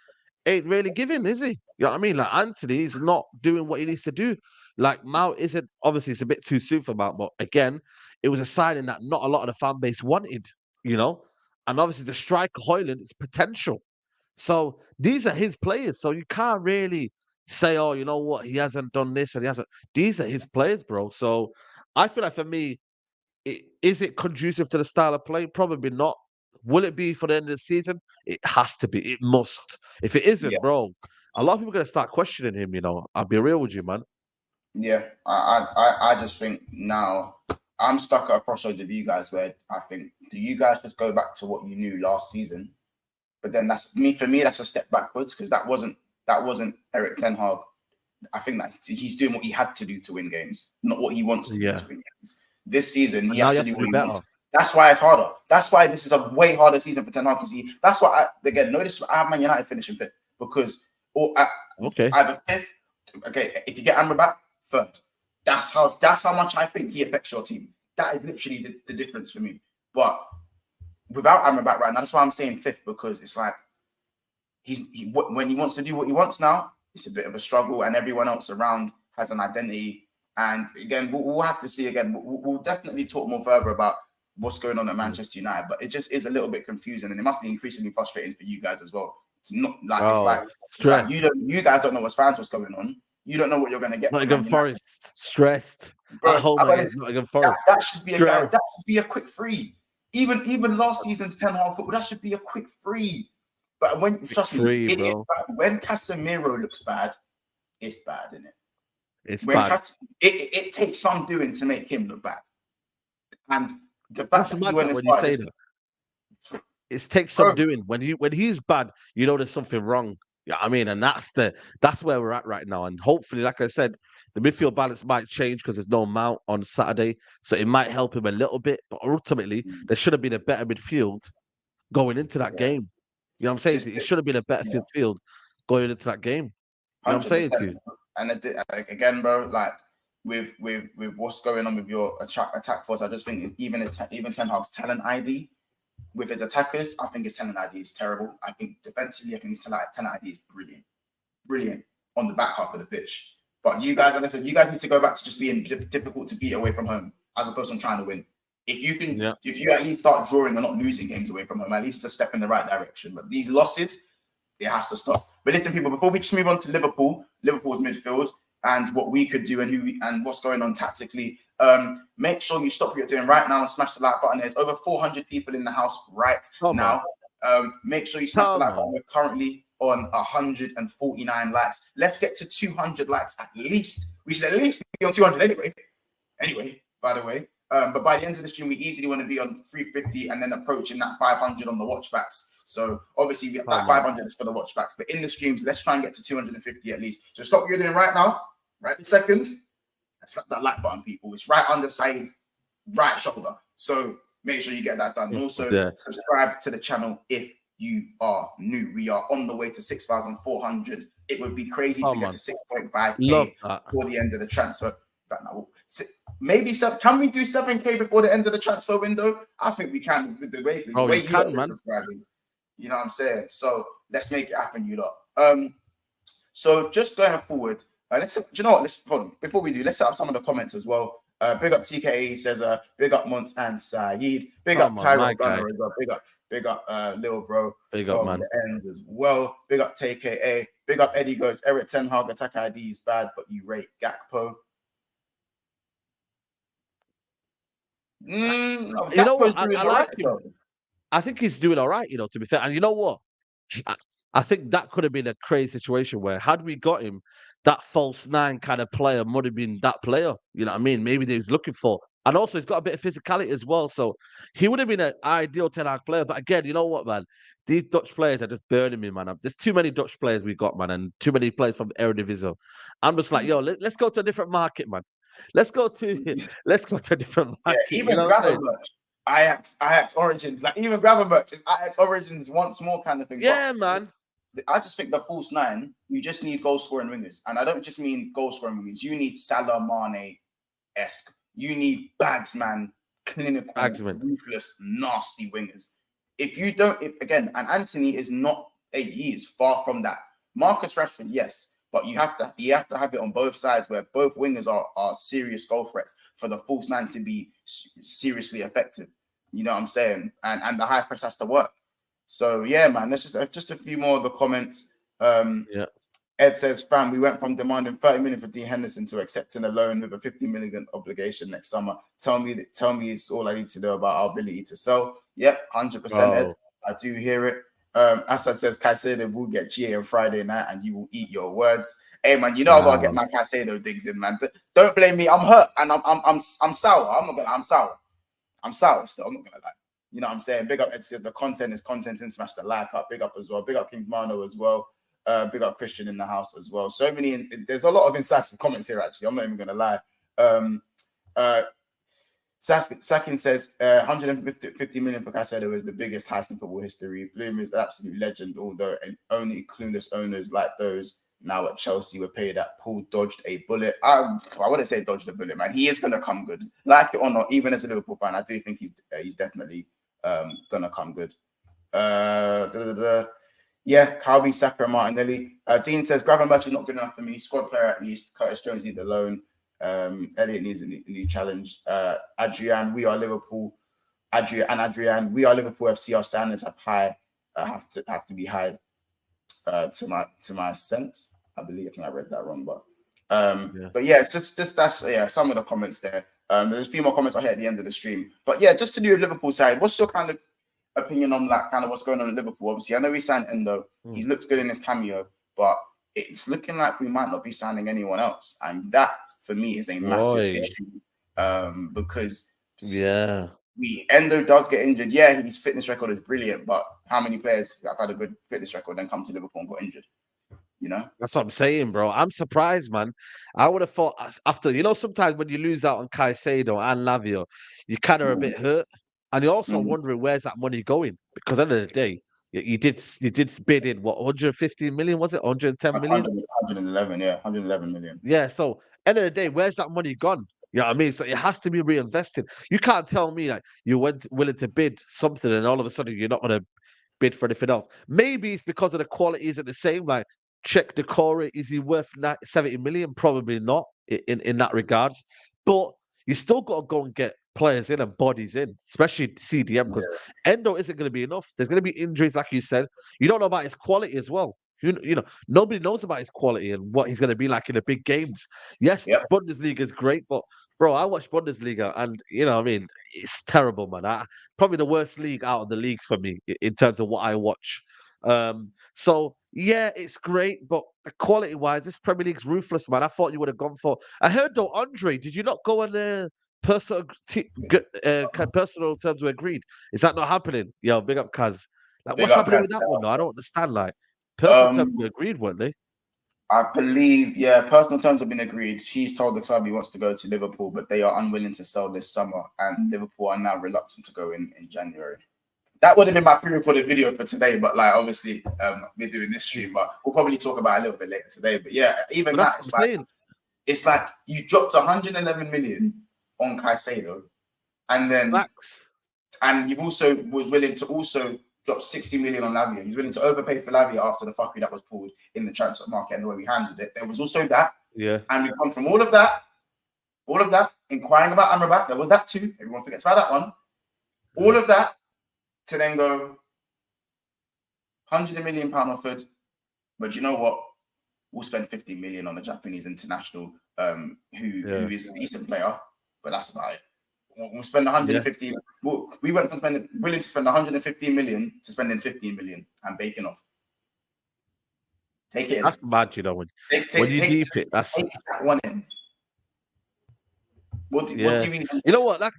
ain't really giving, is he? You know what I mean? Like Anthony is not doing what he needs to do. Like Mount isn't, obviously it's a bit too soon for Mount, but again, it was a signing that not a lot of the fan base wanted, you know? And obviously the striker Hoyland is potential. So these are his players. So you can't really say, oh, you know what, he hasn't done this and he hasn't. These are his players, bro. So I feel like for me, is it conducive to the style of play? Probably not. Will it be for the end of the season? It has to be. It must. If it isn't, Yeah, bro, a lot of people are gonna start questioning him. I'll be real with you, man. yeah. I just think now I'm stuck at a crossroads of you guys where I think, do you guys just go back to what you knew last season? But then that's me. For me, that's a step backwards because that wasn't Eric Ten Hag. I think that he's doing what he had to do to win games, not what he wants to do Yeah. to win games. This season, But he now has you to have do to what do he better. wants. That's why it's harder. That's why this is a way harder season for Ten Hag because that's why again notice I have Man United finishing fifth because or Okay. either fifth. Okay, if you get Amrabat third, that's how much I think he affects your team. That is literally the difference for me. But without Amrabat right now, that's why I'm saying fifth because it's like when he wants to do what he wants now, it's a bit of a struggle, and everyone else around has an identity. And again, we'll have to see again. We'll definitely talk more further about what's going on at Mm. Manchester United, but it just is a little bit confusing, and it must be increasingly frustrating for you guys as well. It's not like Oh, it's like stress. you guys don't know as fans what's going on. You don't know what you're going to get from Nottingham Man United, Forest, stressed at bro. home But against Nottingham that Forest. that should be Stress. that should be a quick free. Even last season's 10-half football, that should be a quick free. But trust me, Free, it is bro. bad. When Casemiro looks bad, it's bad, isn't it? It's When bad. it takes some doing to make him look bad, and the fact That's that he mad went that and when you started say this, that. It takes some bro, doing. When he's bad, you know there's something wrong. Yeah, I mean, and that's where we're at right now. And hopefully, like I said, the midfield balance might change because there's no Mount on Saturday, so it might help him a little bit. But ultimately, there should have been a better midfield going into that yeah, game. You know what I'm saying? just It should have been a better yeah, midfield going into that game. You know what I'm saying to 100%. you? And again, bro, like with what's going on with your attack force, I just think it's even Ten Hag's talent ID. With his attackers, I think his talent ID is terrible. I think defensively, I think his talent ID is brilliant on the back half of the pitch. But you guys, like I said, you guys need to go back to just being difficult to beat away from home, as opposed to trying to win. Yeah. If you at least start drawing and not losing games away from home, at least it's a step in the right direction. But these losses, it has to stop. But listen, people, before we just move on to Liverpool's midfield and what we could do and what's going on tactically, make sure you stop what you're doing right now and smash the like button. There's over 400 people in the house right Come on. now. Make sure you smash the Come like on. button. We're currently on 149 likes. Let's get to 200 likes at least. We should at least be on 200 anyway. Anyway, by the way. But by the end of the stream, we easily want to be on 350 and then approaching that 500 on the watchbacks. So obviously that 500 is for the watchbacks. But in the streams, let's try and get to 250 at least. So stop what you're doing right now, right this second. Slap that like button, people. It's right on the side's right shoulder. So make sure you get that done. And also subscribe to the channel if you are new. We are on the way to 6,400. It would be crazy to get to 6.5k before the end of the transfer. Maybe can we do 7k before the end of the transfer window? I think we can with the way You can, man. subscribing. You know what I'm saying? So let's make it happen, you lot. So just going forward, do you know what? Let's hold on. Before we do, let's set up some of the comments as well. Big up TKA, he says, big up Monts and Saeed. Big up Tyrell Gunner as well. Big up Lil Bro. Big up, man. The end as well. Big up TKA. Big up Eddie goes, Eric Ten Hag attack ID is bad, but you rate Gakpo. You know what? I like him. Though. I think he's doing all right, to be fair. And you know what? I think that could have been a crazy situation where had we got him, that false nine kind of player would have been that player. You know what I mean? Maybe they was looking for. And also he's got a bit of physicality as well. So he would have been an ideal 10 Hag player. But again, you know what, man? These Dutch players are just burning me, man. There's too many Dutch players we got, man, and too many players from Eredivisie. I'm just like, yo, let's go to a different market, man. Let's go to a different market. Yeah, even Gravenberch. Ajax Origins, like even Gravenberch is Ajax Origins once more kind of thing. Yeah, man. I just think the false nine, you just need goal scoring wingers. And I don't just mean goal scoring wingers. You need Salah Mane-esque. You need Bagsman, clinical, ruthless, nasty wingers. And Anthony is not he is far from that. Marcus Rashford, yes. But you have to have it on both sides where both wingers are serious goal threats for the false nine to be seriously effective. You know what I'm saying? And the high press has to work. So yeah, man, let's just a few more of the comments. Ed says, fam, we went from demanding 30 million for Dean Henderson to accepting a loan with a 50 million obligation next summer. Tell me it's all I need to know about our ability to sell. Yep, 100% Ed. I do hear it. Assad says Caicedo will get GA on Friday night and you will eat your words. Hey man, you know I gotta get my Caicedo digs in, man. Don't blame me. I'm hurt and I'm sour. I'm sour. I'm sour still. I'm not gonna lie. You know what I'm saying? Big up Ed. The content is content and smash the like up. Big up as well. Big up Kings Mano as well. Big up Christian in the house as well. So many. There's a lot of incisive comments here. Actually, I'm not even gonna lie. Sakin says 150 million for Caicedo is the biggest heist in football history. Bloom is an absolute legend, although only clueless owners like those now at Chelsea were paid that. Paul dodged a bullet. I wouldn't say dodged a bullet, man. He is going to come good. Like it or not, even as a Liverpool fan, I do think he's definitely going to come good. Yeah, Calvi, Saka, Martinelli. Dean says Gravenberch is not good enough for me. Squad player at least. Curtis Jones needs a loan. Elliot needs a new challenge. Adrian, we are Liverpool. Adrian, we are Liverpool FC. Our standards have to be high. To my sense, I believe. I think I read that wrong, but yeah, it's just that's some of the comments there. There's a few more comments I hit at the end of the stream, but yeah, just to do with Liverpool side, what's your kind of opinion on that? Kind of what's going on at Liverpool? Obviously, I know we signed Endo. He looks good in his cameo, but it's looking like we might not be signing anyone else, and that for me is a massive issue. Because Endo does get injured. Yeah, his fitness record is brilliant, but how many players have had a good fitness record then come to Liverpool and got injured? You know, that's what I'm saying, bro. I'm surprised, man. I would have thought after, sometimes when you lose out on Caicedo and Lavio, you kind of a bit hurt, and you're also wondering where's that money going, because at the end of the day, you did bid in what 115 million, was it 110 million? 111, yeah, 111 million. Yeah. So end of the day, where's that money gone? You know what I mean? So it has to be reinvested. You can't tell me like you went willing to bid something and all of a sudden you're not going to bid for anything else. Maybe it's because of the quality isn't the same. Like, check Decore, is he worth 70 million? Probably not in that regards. But you still got to go and get players in and bodies in, especially CDM, because Endo isn't going to be enough. There's going to be injuries, like you said. You don't know about his quality as well. Nobody knows about his quality and what he's going to be like in the big games. Yes, Bundesliga is great, but bro, I watch Bundesliga and I mean, it's terrible, man. Probably the worst league out of the leagues for me in terms of what I watch. So yeah, it's great, but quality-wise, this Premier League's ruthless, man. I thought you would have gone for. I heard though, Andre, did you not go on personal terms were agreed? Is that not happening? Yo, big up, Kaz. Like, what's happening with that one? though? I don't understand. Like, personal terms were agreed, weren't they? I believe, personal terms have been agreed. He's told the club he wants to go to Liverpool, but they are unwilling to sell this summer, and Liverpool are now reluctant to go in January. That would have been my pre-recorded video for today, but like obviously we're doing this stream, but we'll probably talk about it a little bit later today. But yeah, even that, it's like you dropped 111 million on Caicedo, and then and you've also was willing to also drop 60 million on Lavia. He's willing to overpay for Lavia after the fuckery that was pulled in the transfer market and the way we handled it. There was also that. Yeah. And we've gone from all of that, inquiring about Amrabat, there was that too. Everyone forgets about that one. All of that to then go 100 million pound offered. But you know what? We'll spend 50 million on a Japanese international who is a decent player, but that's about it. We'll spend 150. We went from willing to spend 115 million to spending 15 million and baking off. Take it. That's mad, when you deep it. That's take that one in. What do you mean? You know what? That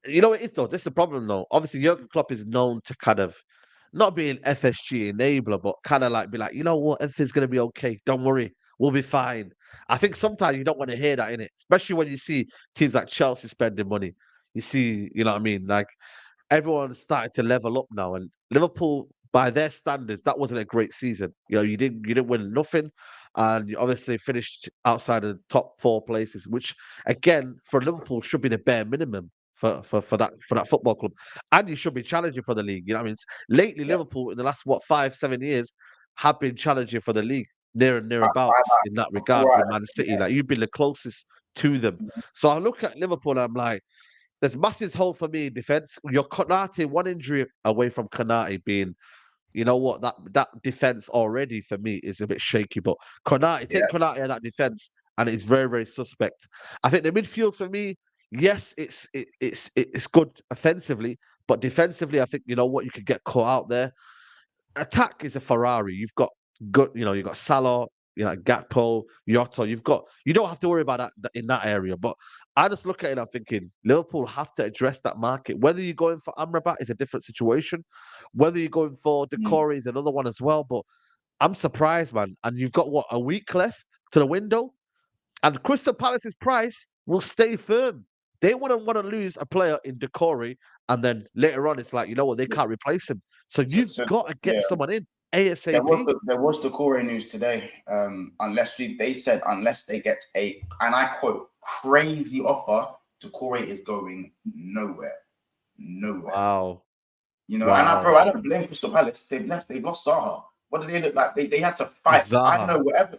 you know it is though. This is the problem though. Obviously, Jurgen Klopp is known to kind of not be an FSG enabler, but kind of like be like, you know what, everything's gonna be okay. Don't worry, we'll be fine. I think sometimes you don't want to hear that in it, especially when you see teams like Chelsea spending money. You see, you know what I mean? Like everyone's starting to level up now, and Liverpool, by their standards, that wasn't a great season. You didn't win nothing, and you obviously finished outside of the top 4 places, which again for Liverpool should be the bare minimum for that football club, and you should be challenging for the league. You know what I mean? Lately, Liverpool in the last 5-7 years have been challenging for the league near and nearabouts in that regard with Man City. Like you've been the closest to them. So I look at Liverpool and I'm like, there's massive hole for me in defense. Your Konate, one injury away from Konate being you know what, that defense already for me is a bit shaky. But Konate, Yeah. take Konate in that defense, and it's very, very suspect. I think the midfield for me, yes, it's good offensively, but defensively, I think you know what, you could get caught out there. Attack is a Ferrari. You've got good, you've got Salah, Gakpo, Yota. You don't have to worry about that in that area. But I just look at it, I'm thinking Liverpool have to address that market. Whether you're going for Amrabat is a different situation. Whether you're going for Mm. Decore is another one as well. But I'm surprised, man. And you've got what, a week left to the window, and Crystal Palace's price will stay firm. They wouldn't want to lose a player in Decore, and then later on, it's like, you know what, they can't replace him. So you've So got to yeah, get someone in there was ASAP. the Corey news today. They said unless they get a, and I quote, crazy offer, Corey is going nowhere. Wow. And Wow. I don't blame Crystal Palace. They've lost Zaha. What did they look like? They had to fight. I Zaha. know whatever.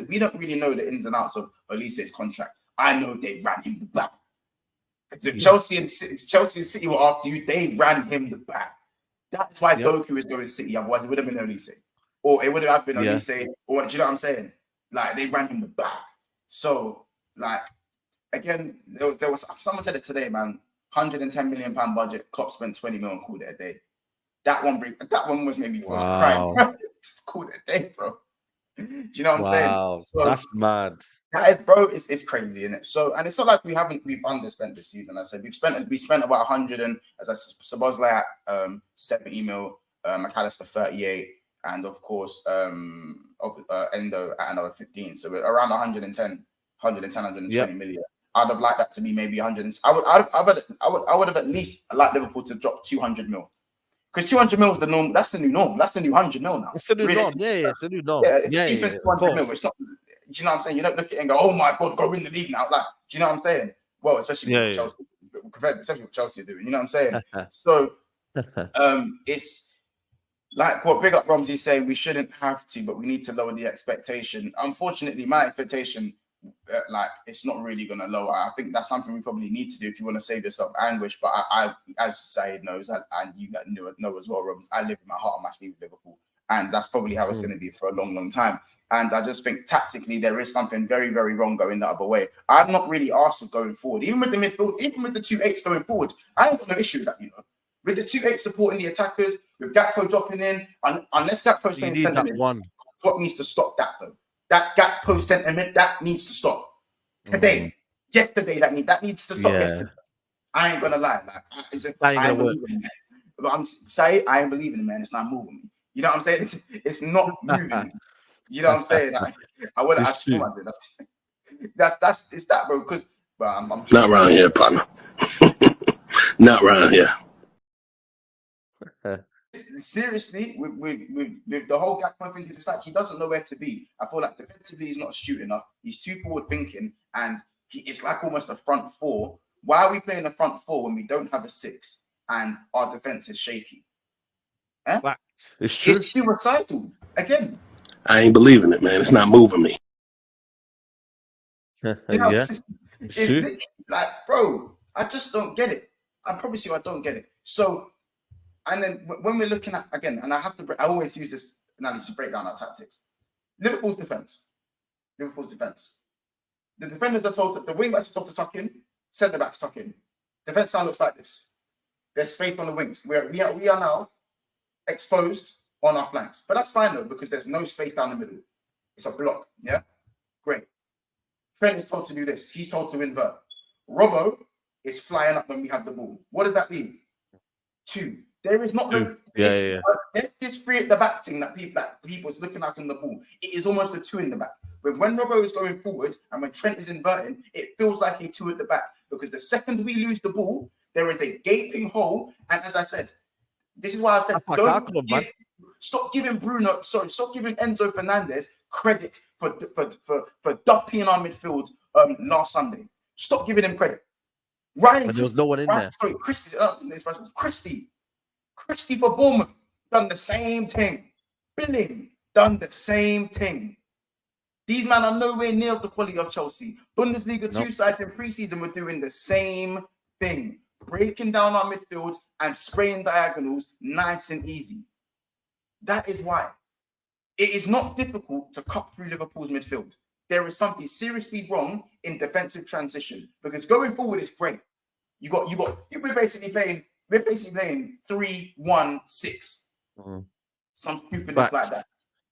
We don't really know the ins and outs of Olise's contract. I know they ran him the back. So Chelsea and City were after you. They ran him the back. That's why Doku is going City. Otherwise, it would have been Olise, or it would have been Olise. Or do you know what I'm saying? Like, they ran him the back. So, like, again, there was someone said it today, man. £110 million budget. Klopp spent 20 million, called it a day. That one was maybe for a crime. Just called it a day, bro. Do you know what I'm saying? Wow, So, that's mad. that is, bro, it's crazy, isn't it? So, and it's not like we've underspent this season. I said we spent about 100, and as I said, Sabozlai at 70 mil, McAllister 38, and of course Endo at another 15. So we're around 120 million. I'd have liked that to be maybe 100. I would have at least liked Liverpool to drop 200 mil. Because 200 mil is the norm. That's the new norm. That's the new 100 mil now. It's the new norm. Yeah, it's the new norm. Yeah, defense 200 mil. It's not. Do you know what I'm saying? You don't look at it and go, "Oh my God, go win the league now." Like, do you know what I'm saying? Well, especially with Chelsea, especially what Chelsea are doing. You know what I'm saying? So, it's like what Big Up Romsey's saying. We shouldn't have to, but we need to lower the expectation. Unfortunately, my expectation, like, it's not really going to lower. I think that's something we probably need to do if you want to save yourself anguish. But I as Saeed knows, and you know as well, Robbins, I live in my heart on my sleeve with Liverpool, and that's probably how it's going to be for a long, long time. And I just think tactically there is something very, very wrong going the other way. I'm not really asked with going forward, even with the midfield, even with the 2-8s going forward. I ain't got no issue with that, with the 2-8 supporting the attackers, with Gakpo dropping in, unless Gakpo's playing centre mid, what needs to stop that though? That Gakpo sentiment, that needs to stop today. Yesterday, that needs to stop yesterday. I ain't gonna lie, like, I ain't believing in it. But I'm saying I ain't believing in it, man. It's not moving me. You know what I'm saying? It's not moving me. You know what I'm saying? I would have. That's that, bro. Because I'm not around here, partner. Not around here. Seriously, with the whole Gakpo thing, it's like he doesn't know where to be. I feel like defensively he's not astute enough. He's too forward thinking, and it's like almost a front four. Why are we playing a front four when we don't have a 6 and our defense is shaky? It's true. It's suicidal again. I ain't believing it, man. It's not moving me. It's like, bro, I just don't get it. I promise you, I don't get it. So. And then when we're looking at, again, and I always use this analogy to break down our tactics. Liverpool's defense. The defenders are told, the wing backs are told to tuck in, centre backs tuck in. Defense now looks like this. There's space on the wings. We are now exposed on our flanks. But that's fine though, because there's no space down the middle. It's a block. Yeah? Great. Trent is told to do this. He's told to invert. Robbo is flying up when we have the ball. What does that leave? 2. There is not this 3 at the back thing that people's looking at on the ball. It is almost a 2 in the back. But when Robbo is going forward and when Trent is inverting, it feels like a 2 at the back. Because the second we lose the ball, there is a gaping hole. And as I said, this is why I said stop giving Enzo Fernandez credit for dumping our midfield last Sunday. Stop giving him credit. Ryan, there was no one in there. Sorry, Christie for Bournemouth done the same thing. Billing done the same thing. These men are nowhere near the quality of Chelsea. Bundesliga 2 sides in pre-season were doing the same thing. Breaking down our midfield and spraying diagonals nice and easy. That is why. It is not difficult to cut through Liverpool's midfield. There is something seriously wrong in defensive transition because going forward is great. We're basically playing 3-1-6. Some stupidness like that.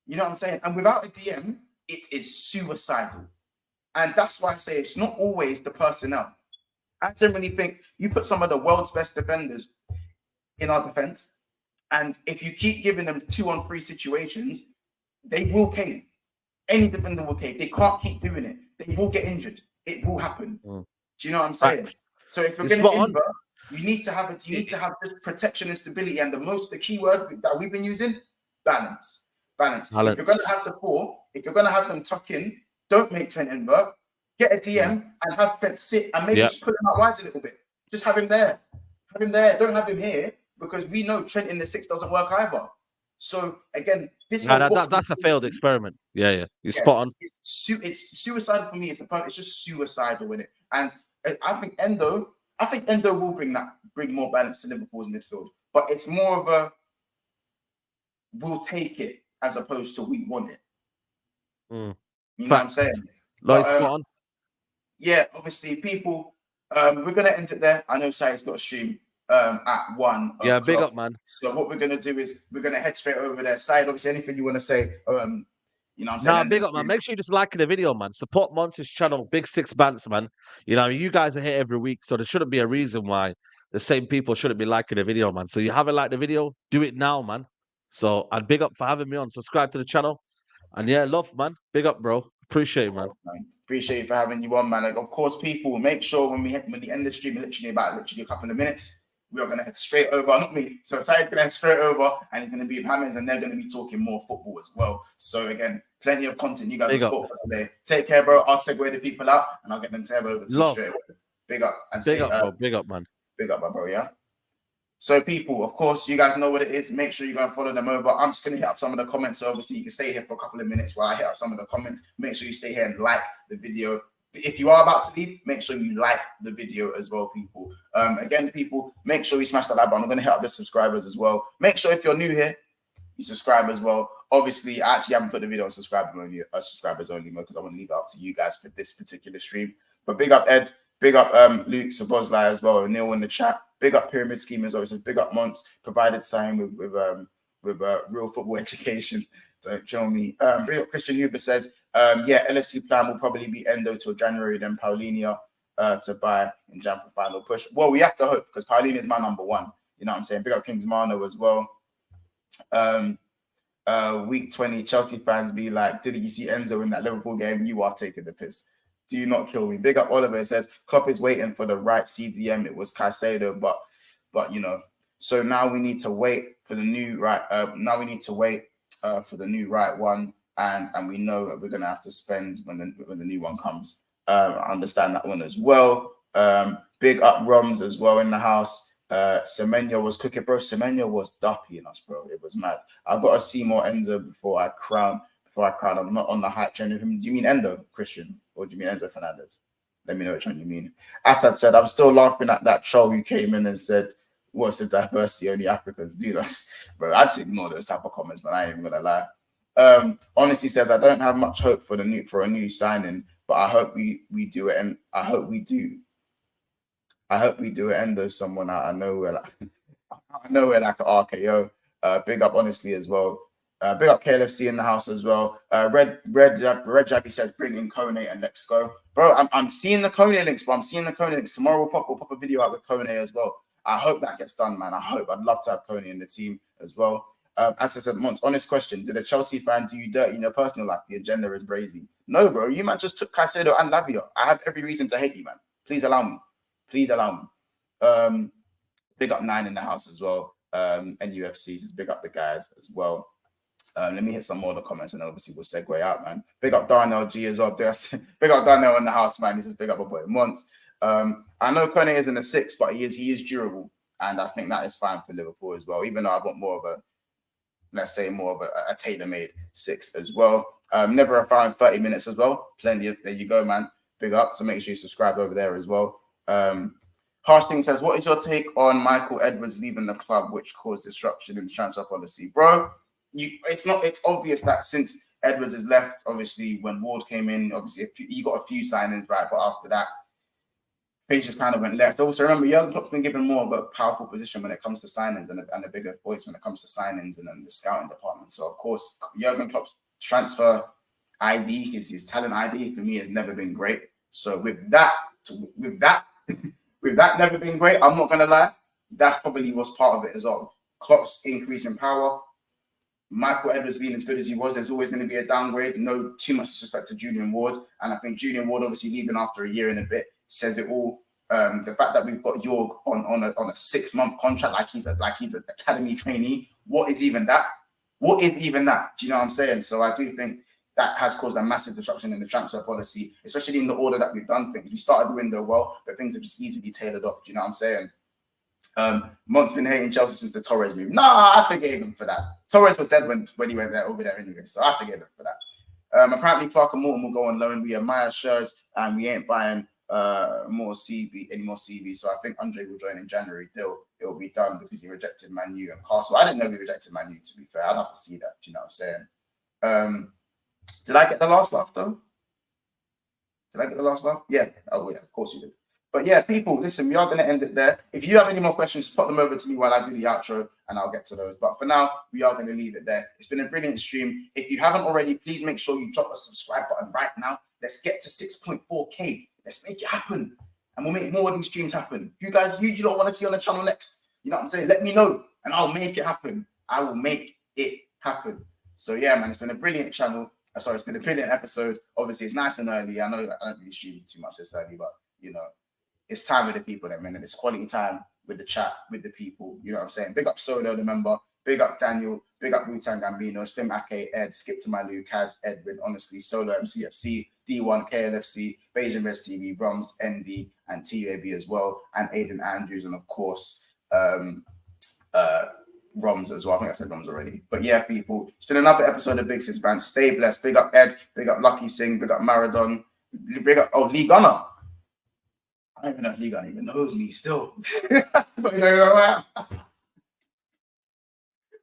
You know what I'm saying? And without a DM, it is suicidal. And that's why I say it's not always the personnel. I generally think you put some of the world's best defenders in our defense, and if you keep giving them 2-on-3 situations, they will cave. Any defender will cave. They can't keep doing it. They will get injured. It will happen. Do you know what I'm saying? So if you're going to invert, you need to have this protection and stability. And the key word that we've been using, balance. If you're going to have the 4, if you're going to have them tuck in, don't make Trent invert. Get a DM and have Trent sit and maybe just put him out wide a little bit. Just have him there. Don't have him here because we know Trent in the 6 doesn't work either. So again, that's a failed experiment. Yeah, you're spot on. It's suicidal for me. It's just suicidal with it. And I think Endo will bring more balance to Liverpool's midfield. But it's more of a we'll take it as opposed to we want it. You know what I'm saying? Spot on. Yeah, obviously, people. We're gonna end it there. I know Sai's got a stream at 1. Yeah, big up, man. So what we're gonna do is we're gonna head straight over there. Sai, obviously, anything you want to say? You know what I'm saying? Nah, big up, man. Make sure you just like the video, man. Support Monts' channel, Big Six Bants, man. You know, you guys are here every week, so there shouldn't be a reason why the same people shouldn't be liking the video, man. So you haven't liked the video, do it now, man. So and big up for having me on. Subscribe to the channel. And yeah, love, man. Big up, bro. Appreciate it, man. Appreciate you for having you on, man. Like, of course, people, make sure when we end the stream, literally a couple of minutes, we are going to head straight over. Not me. So Sai's going to head straight over, and he's going to be with Hammonds, and they're going to be talking more football as well. So again, plenty of content. You guys are sport for today. Take care, bro. I'll segue the people out, and I'll get them to head over to you straight away. Big up. And big up, bro. Big up, man. Big up, my bro, yeah? So people, of course, you guys know what it is. Make sure you go and follow them over. I'm just going to hit up some of the comments. So obviously, you can stay here for a couple of minutes while I hit up some of the comments. Make sure you stay here and like the video. If you are about to leave, make sure you like the video as well, people. Again, people, make sure you smash that like button. I'm going to hit up the subscribers as well. Make sure if you're new here, you subscribe as well. Obviously, I actually haven't put the video on subscribers only mode because I want to leave it up to you guys for this particular stream. But big up Ed, big up Luke Sabozlai as well, Neil in the chat. Big up Pyramid Scheme as always. Big up Monts, provided sign with real football education. Don't show me. Big up Christian Huber says, yeah, LFC plan will probably be Endo till January, then Paulinho to buy in Jam for final push. Well, we have to hope because Paulinho is my number 1. You know what I'm saying? Big up Kings Mano as well. Week 20, Chelsea fans be like, did you see Enzo in that Liverpool game? You are taking the piss. Do not kill me. Big up Oliver. It says Klopp is waiting for the right CDM. It was Caicedo, but you know. So now we need to wait for the new right. Now we need to wait for the new right one, and we know that we're gonna have to spend when the new one comes. I understand that one as well. Big up Roms as well in the house. Semenyo was cooking, bro. Semenyo was dupping us, bro. It was mad. I've got to see more Enzo before I crown. I'm not on the hype train with him. Do you mean Endo, Christian? Or do you mean Enzo Fernandez? Let me know which one you mean. Assad said, I'm still laughing at that troll who came in and said, what's the diversity? Only Africans do that. Bro, I just ignore those type of comments, but I ain't even gonna lie. Honestly says, I don't have much hope for a new signing, but I hope we do it, and I hope we do. I hope we do it. Endo someone out of nowhere, like like an RKO. Big up, honestly, as well. Big up KLFC in the house as well. Red Jabby says, bring in Kone and let's go. Bro, I'm seeing the Kone links, but I'm seeing the Kone links. Tomorrow we'll pop a video out with Kone as well. I hope that gets done, man. I'd love to have Kone in the team as well. As I said, Monts, honest question. Did a Chelsea fan do you dirty in your personal life? The agenda is brazy. No, bro. You man just took Caicedo and Lavia. I have every reason to hate you, man. Please allow me. Big up 9 in the house as well. NUFC says big up the guys as well. Let me hit some more of the comments and obviously we'll segue out, man. Big up Darnell G as well. Big up Darnell in the house, man. He says big up a boy Monts. I know Kone is in the 6, but he is durable. And I think that is fine for Liverpool as well, even though I want more of a tailor-made 6 as well. Never a foul in 30 minutes as well. Plenty of, there you go, man. Big up. So make sure you subscribe over there as well. Harshing says, what is your take on Michael Edwards leaving the club, which caused disruption in the transfer policy? Bro, it's obvious that since Edwards has left, obviously when Ward came in, obviously you got a few signings, right? But after that, things just kind of went left. Also, remember, Jurgen Klopp's been given more of a powerful position when it comes to signings and a bigger voice when it comes to signings and then the scouting department. So, of course, Jurgen Klopp's transfer ID, his talent ID, for me has never been great. So, with that never been great, I'm not gonna lie, that's probably was part of it as well. Klopp's increase in power. Michael Edwards being as good as he was, there's always going to be a downgrade. No too much disrespect to Julian Ward, and I think Julian Ward obviously leaving after a year and a bit says it all. The fact that we've got Jorg on a 6-month contract, like he's an academy trainee. What is even that? What is even that? Do you know what I'm saying? So I do think that has caused a massive disruption in the transfer policy, especially in the order that we've done things. We started the window well, but things have just easily tailored off. Do you know what I'm saying? Monts been hating Chelsea since the Torres move. Nah, I forgave him for that. Torres was dead when he went over there anyway, so I forgave him for that. Apparently Clark and Morton will go on loan. We admire Schurz and we ain't buying any more CV. So I think Andre will join in January. It will be done because he rejected Man U and Castle. I didn't know he rejected Man U, to be fair. I'd have to see that. Do you know what I'm saying? Did I get the last laugh though? Did I get the last laugh? Yeah. Oh yeah, of course you did. But yeah, people, listen, we are going to end it there. If you have any more questions, put them over to me while I do the outro and I'll get to those. But for now, we are going to leave it there. It's been a brilliant stream. If you haven't already, please make sure you drop a subscribe button right now. Let's get to 6.4K. Let's make it happen. And we'll make more of these streams happen. You guys, you don't want to see on the channel next. You know what I'm saying? Let me know and I'll make it happen. I will make it happen. So yeah, man, it's been a brilliant channel. It's been a brilliant episode. Obviously, it's nice and early. I know I don't really stream too much this early, but you know, it's time with the people that man, and it's quality time with the chat, with the people. You know what I'm saying? Big up Solo, the member. Big up Daniel. Big up Wu-Tang Gambino. Slim Ake, Ed, Skip to Malu, Kaz, Edwin, honestly, Solo, MCFC, D1, KLFC, Beijing Res TV, Roms, ND, and TUAB as well, and Aiden Andrews, and of course, Roms as well. I think I said Roms already. But yeah, people, it's been another episode of Big Six Band. Stay blessed. Big up Ed. Big up Lucky Singh. Big up Maradon. Big up Lee Gunner. I don't even know if Lee Gunner even knows me still. But you know,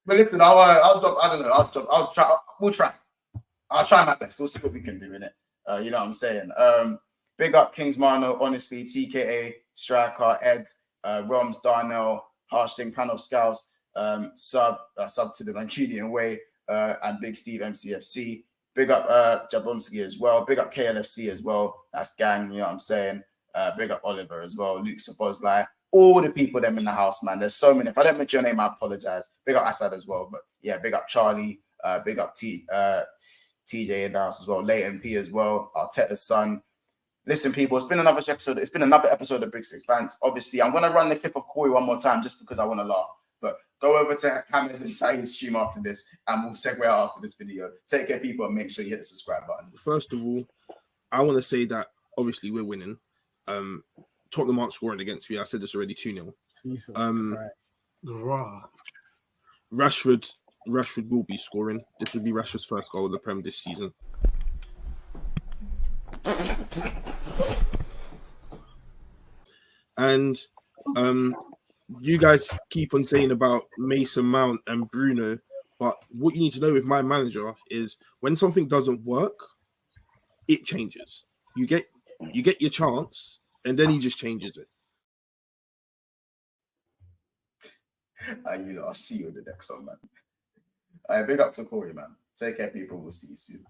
but listen, I'll drop. I don't know. I'll try. We'll try. I'll try my best. We'll see what we can do in it. You know what I'm saying? Big up Kings Mano, honestly, TKA, Striker, Ed, Roms, Darnell, Harshing, Pan of Scouts, sub to the Mancunian Way, and Big Steve MCFC. Big up Jabonski as well. Big up KLFC as well. That's gang, you know what I'm saying? Big up Oliver as well. Luke Sabozlai. All the people them in the house, man. There's so many. If I don't mention your name, I apologize. Big up Assad as well. But yeah, big up Charlie. Big up TJ in the house as well. Leighton P as well. Arteta's son. Listen, people, it's been another episode. It's been another episode of Big Six Bands. Obviously, I'm going to run the clip of Corey one more time just because I want to laugh. But go over to Hammers and Saeed's stream after this, and we'll segue out after this video. Take care, people, and make sure you hit the subscribe button. First of all, I want to say that obviously we're winning. Tottenham aren't scoring against me. I said this already 2-0. Jesus Christ. Rashford will be scoring. This will be Rashford's first goal of the Prem this season. And you guys keep on saying about Mason Mount and Bruno, but what you need to know with my manager is when something doesn't work, it changes. You get your chance, and then he just changes it. I'll see you in the next one, man. Big up to Corey, man. Take care, people. We'll see you soon.